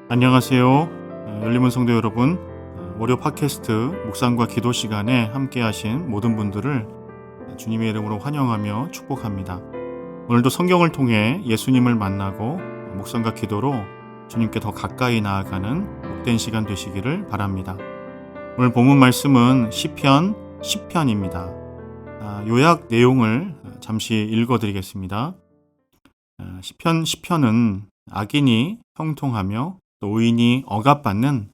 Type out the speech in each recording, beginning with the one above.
안녕하세요. 열림은 성도 여러분, 월요 팟캐스트 묵상과 기도 시간에 함께 하신 모든 분들을 주님의 이름으로 환영하며 축복합니다. 오늘도 성경을 통해 예수님을 만나고 묵상과 기도로 주님께 더 가까이 나아가는 복된 시간 되시기를 바랍니다. 오늘 본문 말씀은 시편 10편입니다. 요약 내용을 잠시 읽어드리겠습니다. 시편 10편은 악인이 형통하며 또 의인이 억압받는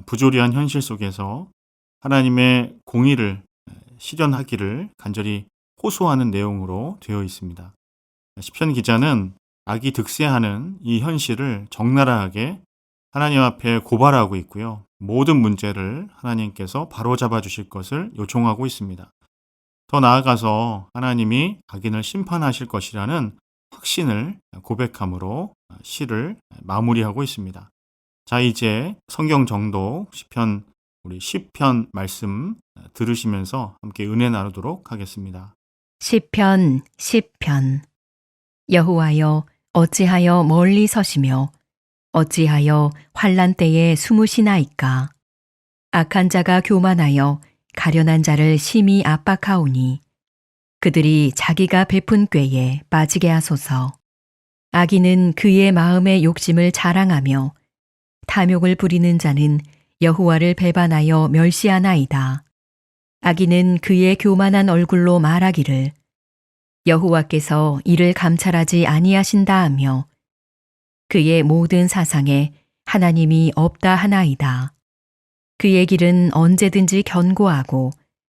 부조리한 현실 속에서 하나님의 공의를 실현하기를 간절히 호소하는 내용으로 되어 있습니다. 시편 기자는 악이 득세하는 이 현실을 적나라하게 하나님 앞에 고발하고 있고요. 모든 문제를 하나님께서 바로잡아 주실 것을 요청하고 있습니다. 더 나아가서 하나님이 악인을 심판하실 것이라는 확신을 고백함으로 시를 마무리하고 있습니다. 자, 이제 성경 정독 시편 우리 10편 말씀 들으시면서 함께 은혜 나누도록 하겠습니다. 시편 10편. 여호와여, 어찌하여 멀리 서시며 어찌하여 환난 때에 숨으시나이까. 악한 자가 교만하여 가련한 자를 심히 압박하오니 그들이 자기가 베푼 꾀에 빠지게 하소서. 악인은 그의 마음의 욕심을 자랑하며 탐욕을 부리는 자는 여호와를 배반하여 멸시하나이다. 악인은 그의 교만한 얼굴로 말하기를 여호와께서 이를 감찰하지 아니하신다 하며 그의 모든 사상에 하나님이 없다 하나이다. 그의 길은 언제든지 견고하고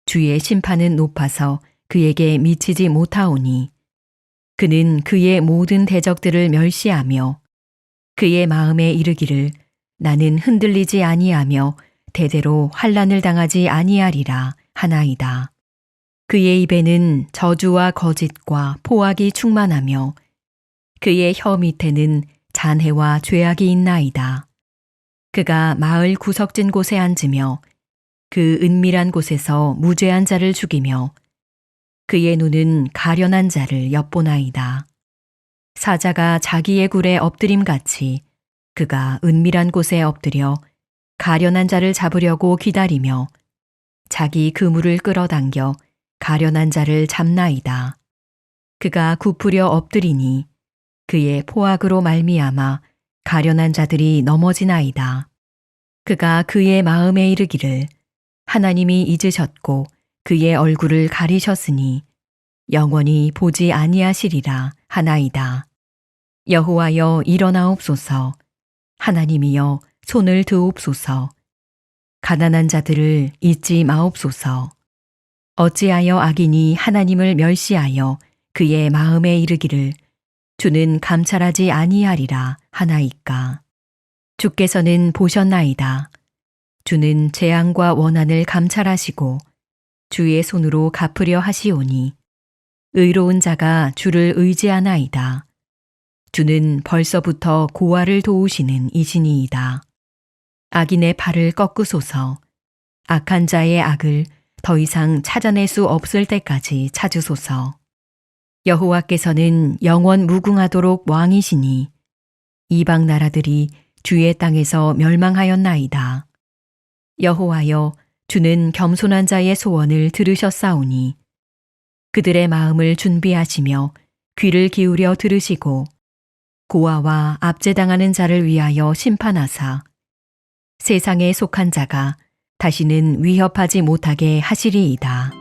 주의 심판은 높아서 그에게 미치지 못하오니 그는 그의 모든 대적들을 멸시하며 그의 마음에 이르기를 나는 흔들리지 아니하며 대대로 환난을 당하지 아니하리라 하나이다. 그의 입에는 저주와 거짓과 포악이 충만하며 그의 혀 밑에는 잔해와 죄악이 있나이다. 그가 마을 구석진 곳에 앉으며 그 은밀한 곳에서 무죄한 자를 죽이며 그의 눈은 가련한 자를 엿보나이다. 사자가 자기의 굴에 엎드림같이 그가 은밀한 곳에 엎드려 가련한 자를 잡으려고 기다리며 자기 그물을 끌어당겨 가련한 자를 잡나이다. 그가 굽으려 엎드리니 그의 포악으로 말미암아 가련한 자들이 넘어지나이다. 그가 그의 마음에 이르기를 하나님이 잊으셨고 그의 얼굴을 가리셨으니 영원히 보지 아니하시리라 하나이다. 여호와여 일어나옵소서. 하나님이여 손을 드옵소서. 가난한 자들을 잊지 마옵소서. 어찌하여 악인이 하나님을 멸시하여 그의 마음에 이르기를 주는 감찰하지 아니하리라 하나이까. 주께서는 보셨나이다. 주는 재앙과 원한을 감찰하시고 주의 손으로 갚으려 하시오니 의로운 자가 주를 의지하나이다. 주는 벌써부터 고아를 도우시는 이신이이다. 악인의 발을 꺾으소서. 악한 자의 악을 더 이상 찾아낼 수 없을 때까지 찾으소서. 여호와께서는 영원 무궁하도록 왕이시니 이방 나라들이 주의 땅에서 멸망하였나이다. 여호와여, 주는 겸손한 자의 소원을 들으셨사오니 그들의 마음을 준비하시며 귀를 기울여 들으시고 고아와 압제당하는 자를 위하여 심판하사 세상에 속한 자가 다시는 위협하지 못하게 하시리이다.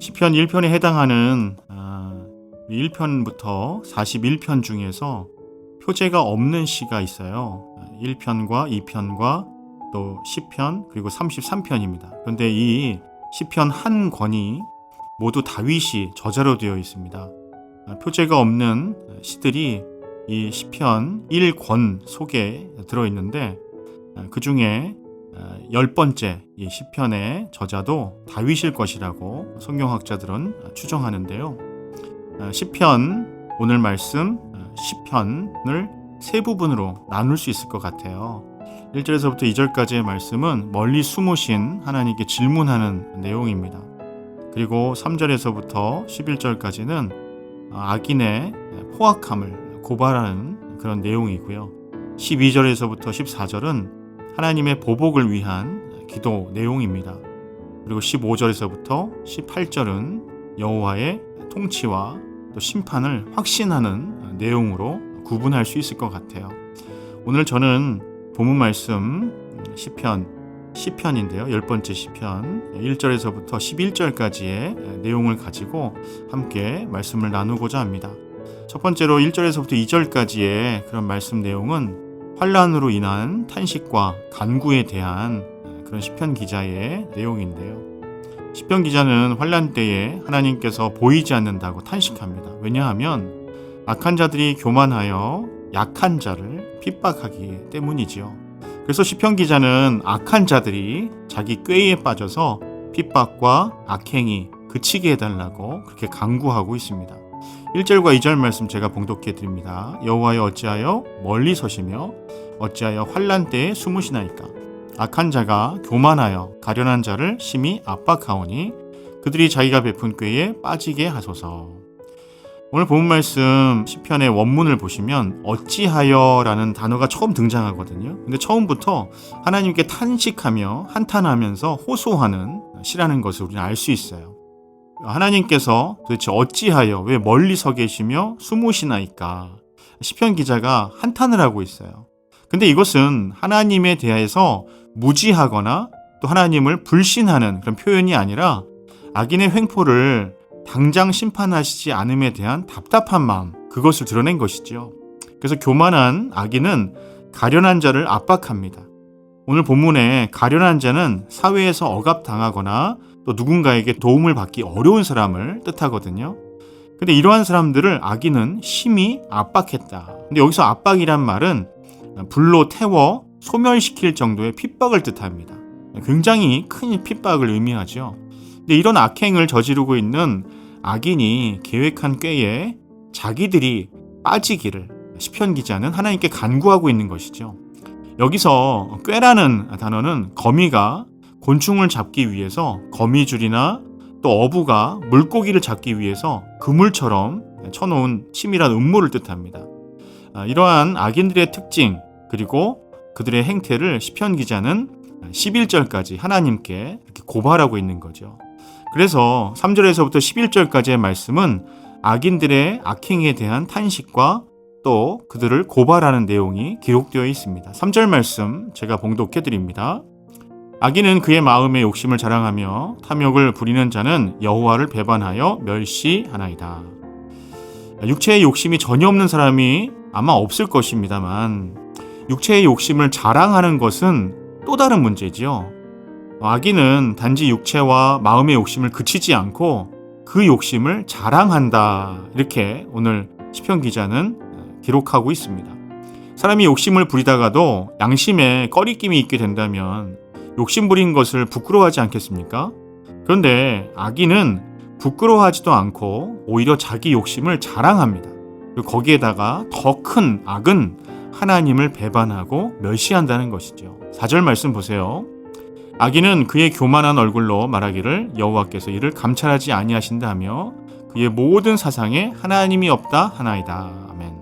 시편 1편에 해당하는 1편부터 41편 중에서 표제가 없는 시가 있어요. 1편과 2편과 또 10편 그리고 33편입니다. 그런데 이 시편 한 권이 모두 다윗이 저자로 되어 있습니다. 표제가 없는 시들이 이 시편 1권 속에 들어있는데 그 중에 10번째 이 시편의 저자도 다윗일 것이라고 성경학자들은 추정하는데요. 시편 오늘 말씀 시편을 세 부분으로 나눌 수 있을 것 같아요. 1절에서부터 2절까지의 말씀은 멀리 숨으신 하나님께 질문하는 내용입니다. 그리고 3절에서부터 11절까지는 악인의 포악함을 고발하는 그런 내용이고요. 12절에서부터 14절은 하나님의 보복을 위한 기도 내용입니다. 그리고 15절에서부터 18절은 여호와의 통치와 또 심판을 확신하는 내용으로 구분할 수 있을 것 같아요. 오늘 저는 본문 말씀 시편인데요. 10번째 시편 1절에서부터 11절까지의 내용을 가지고 함께 말씀을 나누고자 합니다. 첫 번째로 1절에서부터 2절까지의 그런 말씀 내용은 환난으로 인한 탄식과 간구에 대한 그런 시편 기자의 내용인데요. 시편 기자는 환난 때에 하나님께서 보이지 않는다고 탄식합니다. 왜냐하면 악한 자들이 교만하여 약한 자를 핍박하기 때문이지요. 그래서 시편 기자는 악한 자들이 자기 꾀에 빠져서 핍박과 악행이 그치게 해달라고 그렇게 간구하고 있습니다. 1절과 2절 말씀 제가 봉독해 드립니다. 여호와여 어찌하여 멀리 서시며 어찌하여 환난 때에 숨으시나이까. 악한 자가 교만하여 가련한 자를 심히 압박하오니 그들이 자기가 베푼 꾀에 빠지게 하소서. 오늘 본문 말씀 시편의 원문을 보시면 어찌하여라는 단어가 처음 등장하거든요. 근데 처음부터 하나님께 탄식하며 한탄하면서 호소하는 시라는 것을 우리는 알 수 있어요. 하나님께서 도대체 어찌하여 왜 멀리 서 계시며 숨으시나이까. 시편 기자가 한탄을 하고 있어요. 근데 이것은 하나님에 대해서 무지하거나 또 하나님을 불신하는 그런 표현이 아니라 악인의 횡포를 당장 심판하시지 않음에 대한 답답한 마음, 그것을 드러낸 것이죠. 그래서 교만한 악인은 가련한 자를 압박합니다. 오늘 본문에 가련한 자는 사회에서 억압당하거나 또 누군가에게 도움을 받기 어려운 사람을 뜻하거든요. 근데 이러한 사람들을 악인은 심히 압박했다. 근데 여기서 압박이란 말은 불로 태워 소멸시킬 정도의 핍박을 뜻합니다. 굉장히 큰 핍박을 의미하죠. 근데 이런 악행을 저지르고 있는 악인이 계획한 꾀에 자기들이 빠지기를 시편 기자는 하나님께 간구하고 있는 것이죠. 여기서 꾀라는 단어는 거미가 곤충을 잡기 위해서 거미줄이나 또 어부가 물고기를 잡기 위해서 그물처럼 쳐놓은 치밀한 음모를 뜻합니다. 이러한 악인들의 특징 그리고 그들의 행태를 시편 기자는 11절까지 하나님께 이렇게 고발하고 있는 거죠. 그래서 3절에서부터 11절까지의 말씀은 악인들의 악행에 대한 탄식과 또 그들을 고발하는 내용이 기록되어 있습니다. 3절 말씀 제가 봉독해 드립니다. 악인은 그의 마음의 욕심을 자랑하며 탐욕을 부리는 자는 여호와를 배반하여 멸시하나이다. 육체의 욕심이 전혀 없는 사람이 아마 없을 것입니다만 육체의 욕심을 자랑하는 것은 또 다른 문제지요. 악인은 단지 육체와 마음의 욕심을 그치지 않고 그 욕심을 자랑한다. 이렇게 오늘 시편 기자는 기록하고 있습니다. 사람이 욕심을 부리다가도 양심에 꺼리낌이 있게 된다면 욕심 부린 것을 부끄러워하지 않겠습니까? 그런데 악인은 부끄러워하지도 않고 오히려 자기 욕심을 자랑합니다. 그리고 거기에다가 더 큰 악은 하나님을 배반하고 멸시한다는 것이죠. 4절 말씀 보세요. 악인은 그의 교만한 얼굴로 말하기를 여호와께서 이를 감찰하지 아니하신다 하며 그의 모든 사상에 하나님이 없다 하나이다. 아멘.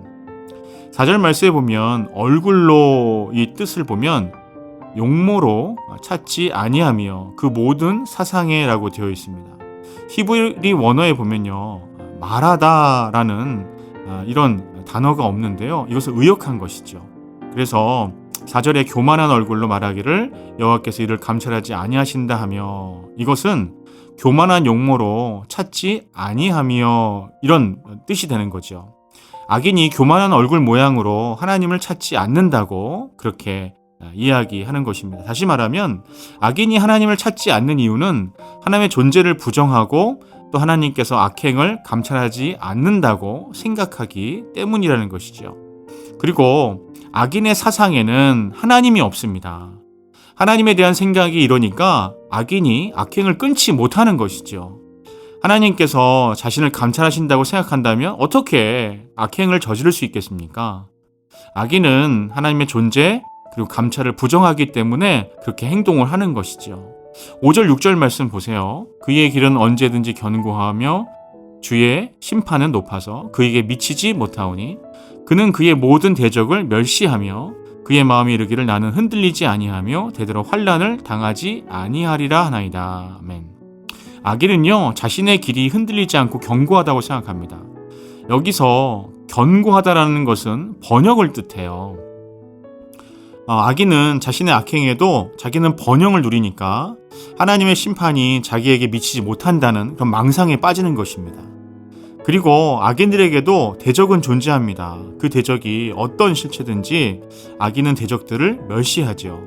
4절 말씀에 보면 얼굴로 이 뜻을 보면 용모로 찾지 아니하며 그 모든 사상에라고 되어 있습니다. 히브리 원어에 보면요 말하다라는 이런 단어가 없는데요. 이것은 의역한 것이죠. 그래서 4절에 교만한 얼굴로 말하기를 여호와께서 이를 감찰하지 아니하신다 하며 이것은 교만한 용모로 찾지 아니하며 이런 뜻이 되는 거죠. 악인이 교만한 얼굴 모양으로 하나님을 찾지 않는다고 그렇게 이야기하는 것입니다. 다시 말하면 악인이 하나님을 찾지 않는 이유는 하나님의 존재를 부정하고 또 하나님께서 악행을 감찰하지 않는다고 생각하기 때문이라는 것이죠. 그리고 악인의 사상에는 하나님이 없습니다. 하나님에 대한 생각이 이러니까 악인이 악행을 끊지 못하는 것이죠. 하나님께서 자신을 감찰하신다고 생각한다면 어떻게 악행을 저지를 수 있겠습니까? 악인은 하나님의 존재 그리고 감찰을 부정하기 때문에 그렇게 행동을 하는 것이죠. 5절 6절 말씀 보세요. 그의 길은 언제든지 견고하며 주의 심판은 높아서 그에게 미치지 못하오니 그는 그의 모든 대적을 멸시하며 그의 마음이 이르기를 나는 흔들리지 아니하며 대대로 환난을 당하지 아니하리라 하나이다. 아멘. 악인은요, 자신의 길이 흔들리지 않고 견고하다고 생각합니다. 여기서 견고하다라는 것은 번영을 뜻해요. 악인은 자신의 악행에도 자기는 번영을 누리니까 하나님의 심판이 자기에게 미치지 못한다는 그런 망상에 빠지는 것입니다. 그리고 악인들에게도 대적은 존재합니다. 그 대적이 어떤 실체든지 악인은 대적들을 멸시하죠.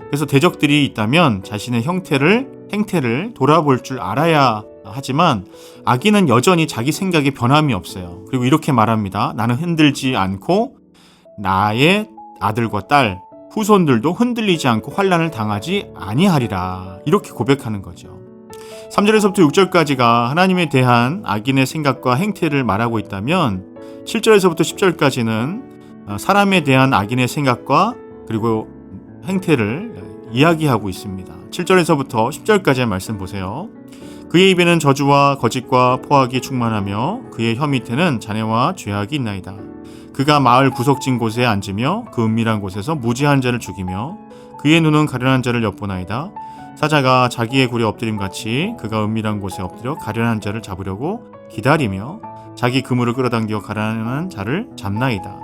그래서 대적들이 있다면 자신의 행태를 돌아볼 줄 알아야 하지만 악인은 여전히 자기 생각에 변함이 없어요. 그리고 이렇게 말합니다. 나는 흔들지 않고 나의 아들과 딸, 후손들도 흔들리지 않고 환난을 당하지 아니하리라. 이렇게 고백하는 거죠. 3절에서부터 6절까지가 하나님에 대한 악인의 생각과 행태를 말하고 있다면 7절에서부터 10절까지는 사람에 대한 악인의 생각과 그리고 행태를 이야기하고 있습니다. 7절에서부터 10절까지의 말씀 보세요. 그의 입에는 저주와 거짓과 포악이 충만하며 그의 혀 밑에는 잔해와 죄악이 있나이다. 그가 마을 구석진 곳에 앉으며 그 은밀한 곳에서 무지한 자를 죽이며 그의 눈은 가련한 자를 엿보나이다. 사자가 자기의 굴에 엎드림같이 그가 은밀한 곳에 엎드려 가련한 자를 잡으려고 기다리며 자기 그물을 끌어당겨 가련한 자를 잡나이다.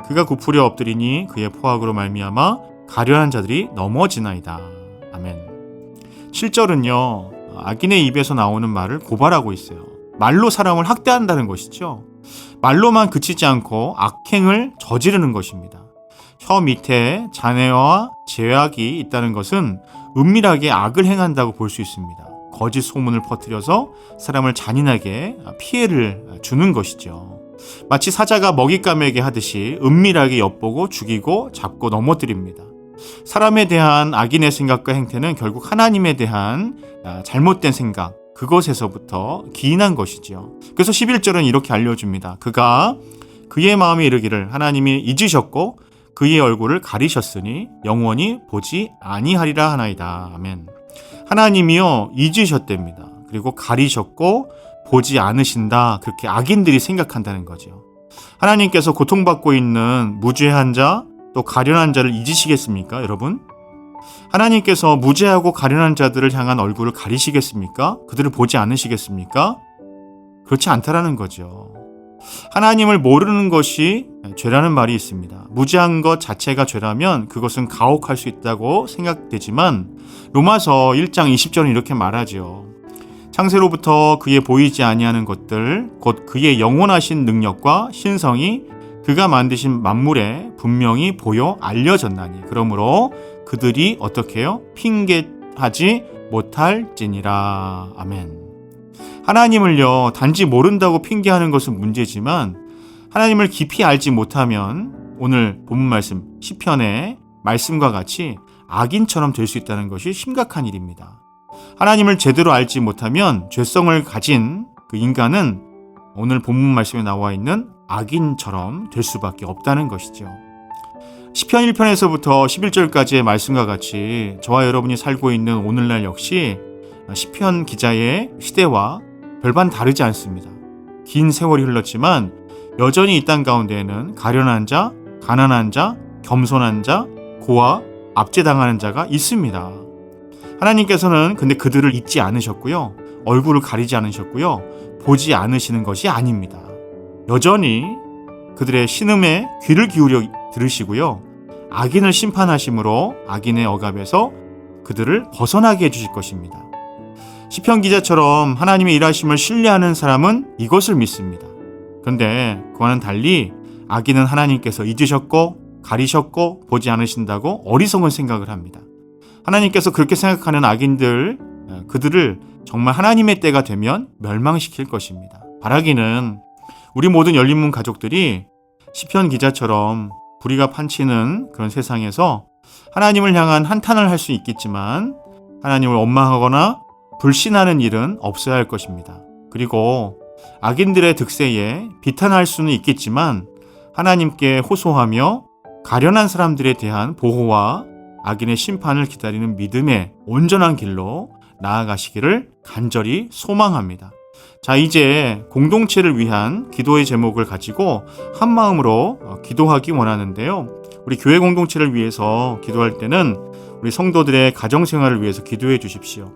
그가 굽으려 엎드리니 그의 포악으로 말미암아 가련한 자들이 넘어지나이다. 아멘. 7절은요, 악인의 입에서 나오는 말을 고발하고 있어요. 말로 사람을 학대한다는 것이죠. 말로만 그치지 않고 악행을 저지르는 것입니다. 혀 밑에 잔해와 죄악이 있다는 것은 은밀하게 악을 행한다고 볼 수 있습니다. 거짓 소문을 퍼뜨려서 사람을 잔인하게 피해를 주는 것이죠. 마치 사자가 먹잇감에게 하듯이 은밀하게 엿보고 죽이고 잡고 넘어뜨립니다. 사람에 대한 악인의 생각과 행태는 결국 하나님에 대한 잘못된 생각, 그것에서부터 기인한 것이죠. 그래서 11절은 이렇게 알려줍니다. 그가 그의 마음에 이르기를 하나님이 잊으셨고 그의 얼굴을 가리셨으니 영원히 보지 아니하리라 하나이다. 아멘. 하나님이요 잊으셨답니다. 그리고 가리셨고 보지 않으신다. 그렇게 악인들이 생각한다는 거죠. 하나님께서 고통받고 있는 무죄한 자, 또 가련한 자를 잊으시겠습니까, 여러분? 하나님께서 무죄하고 가련한 자들을 향한 얼굴을 가리시겠습니까? 그들을 보지 않으시겠습니까? 그렇지 않다라는 거죠. 하나님을 모르는 것이 죄라는 말이 있습니다. 무죄한 것 자체가 죄라면 그것은 가혹할 수 있다고 생각되지만 로마서 1장 20절은 이렇게 말하죠. 창세로부터 그의 보이지 아니하는 것들 곧 그의 영원하신 능력과 신성이 그가 만드신 만물에 분명히 보여 알려졌나니 그러므로 그들이 어떻게 해요? 핑계하지 못할지니라. 아멘. 하나님을요 단지 모른다고 핑계하는 것은 문제지만 하나님을 깊이 알지 못하면 오늘 본문 말씀 시편의 말씀과 같이 악인처럼 될 수 있다는 것이 심각한 일입니다. 하나님을 제대로 알지 못하면 죄성을 가진 그 인간은 오늘 본문 말씀에 나와 있는 악인처럼 될 수밖에 없다는 것이죠. 시편 1편에서부터 11절까지의 말씀과 같이 저와 여러분이 살고 있는 오늘날 역시 시편 기자의 시대와 별반 다르지 않습니다. 긴 세월이 흘렀지만 여전히 이 땅 가운데에는 가련한 자, 가난한 자, 겸손한 자, 고아, 압제당하는 자가 있습니다. 하나님께서는 근데 그들을 잊지 않으셨고요. 얼굴을 가리지 않으셨고요. 보지 않으시는 것이 아닙니다. 여전히 그들의 신음에 귀를 기울여 들으시고요. 악인을 심판하심으로 악인의 억압에서 그들을 벗어나게 해주실 것입니다. 시편 기자처럼 하나님의 일하심을 신뢰하는 사람은 이것을 믿습니다. 그런데 그와는 달리 악인은 하나님께서 잊으셨고 가리셨고 보지 않으신다고 어리석은 생각을 합니다. 하나님께서 그렇게 생각하는 악인들, 그들을 정말 하나님의 때가 되면 멸망시킬 것입니다. 바라기는 우리 모든 열린문 가족들이 시편 기자처럼 불의가 판치는 그런 세상에서 하나님을 향한 한탄을 할 수 있겠지만 하나님을 원망하거나 불신하는 일은 없어야 할 것입니다. 그리고 악인들의 득세에 비탄할 수는 있겠지만 하나님께 호소하며 가련한 사람들에 대한 보호와 악인의 심판을 기다리는 믿음의 온전한 길로 나아가시기를 간절히 소망합니다. 자, 이제 공동체를 위한 기도의 제목을 가지고 한 마음으로 기도하기 원하는데요. 우리 교회 공동체를 위해서 기도할 때는 우리 성도들의 가정생활을 위해서 기도해 주십시오.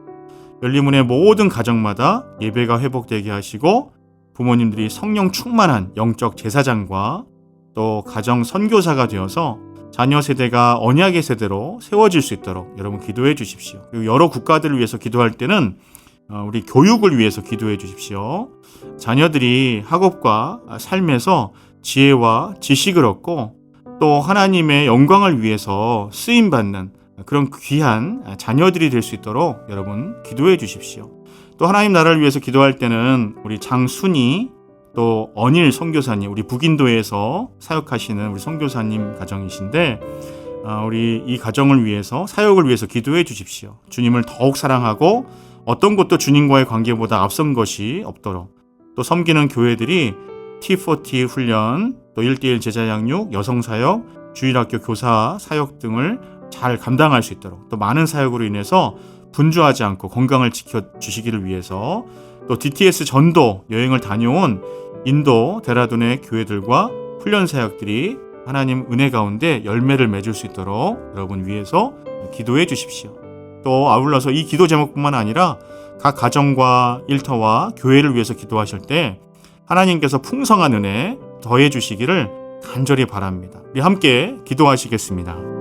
열리문의 모든 가정마다 예배가 회복되게 하시고 부모님들이 성령 충만한 영적 제사장과 또 가정 선교사가 되어서 자녀 세대가 언약의 세대로 세워질 수 있도록 여러분 기도해 주십시오. 그리고 여러 국가들을 위해서 기도할 때는 우리 교육을 위해서 기도해 주십시오. 자녀들이 학업과 삶에서 지혜와 지식을 얻고 또 하나님의 영광을 위해서 쓰임받는 그런 귀한 자녀들이 될 수 있도록 여러분 기도해 주십시오. 또 하나님 나라를 위해서 기도할 때는 우리 장순이 또 언일 선교사님, 우리 북인도에서 사역하시는 우리 선교사님 가정이신데 우리 이 가정을 위해서 사역을 위해서 기도해 주십시오. 주님을 더욱 사랑하고 어떤 것도 주님과의 관계보다 앞선 것이 없도록 또 섬기는 교회들이 T40 훈련, 또 1:1 제자 양육, 여성 사역, 주일학교 교사 사역 등을 잘 감당할 수 있도록 또 많은 사역으로 인해서 분주하지 않고 건강을 지켜주시기를 위해서 또 DTS 전도 여행을 다녀온 인도 데라둔의 교회들과 훈련 사역들이 하나님 은혜 가운데 열매를 맺을 수 있도록 여러분 위해서 기도해 주십시오. 또 아울러서 이 기도 제목뿐만 아니라 각 가정과 일터와 교회를 위해서 기도하실 때 하나님께서 풍성한 은혜 더해 주시기를 간절히 바랍니다. 우리 함께 기도하시겠습니다.